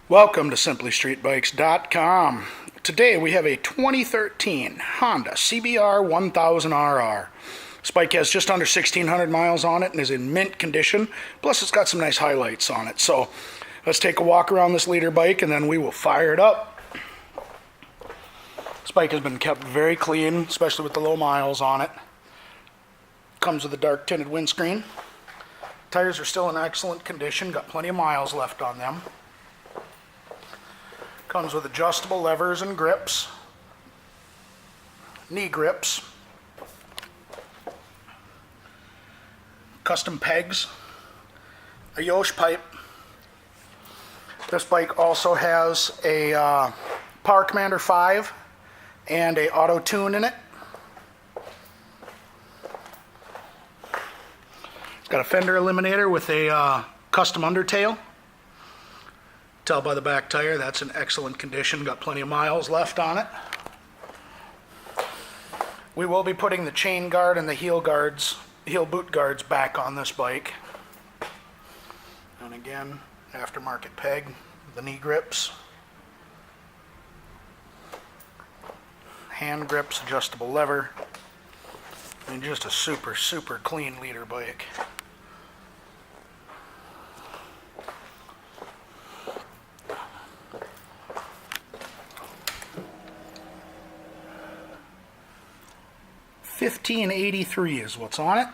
Welcome to SimplyStreetBikes.com. Today we have a 2013 Honda CBR1000RR. This bike has just under 1,600 miles on it and is in mint condition. Plus it's got some nice highlights on it. So let's take a walk around this leader bike and then we will fire it up. This bike has been kept very clean, especially with the low miles on it. Comes with a dark tinted windscreen. Tires are still in excellent condition, got plenty of miles left on them. Comes with adjustable levers and grips, knee grips, custom pegs, a Yosh pipe. This bike also has a Power Commander 5 and a auto tune in it. It's got a fender eliminator with a custom undertail. Tell by the back tire that's in excellent condition, got plenty of miles left on it. We will be putting the chain guard and the heel boot guards back on this bike. And again, aftermarket peg, the knee grips, hand grips, adjustable lever, and just a super clean leader bike. $1,583 is what's on it.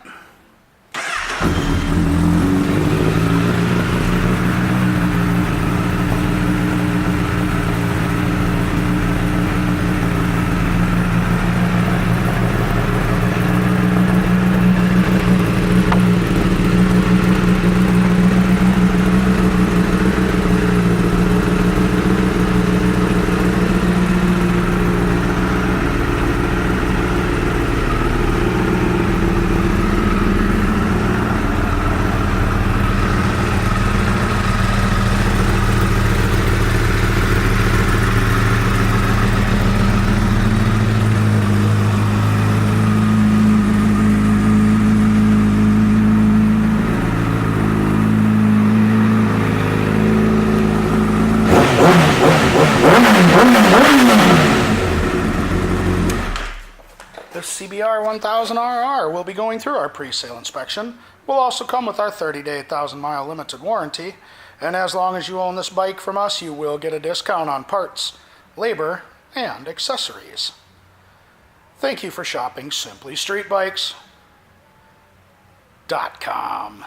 This CBR1000RR will be going through our pre-sale inspection. Will also come with our 30-day 1,000-mile limited warranty. And as long as you own this bike from us, you will get a discount on parts, labor, and accessories. Thank you for shopping SimplyStreetBikes.com.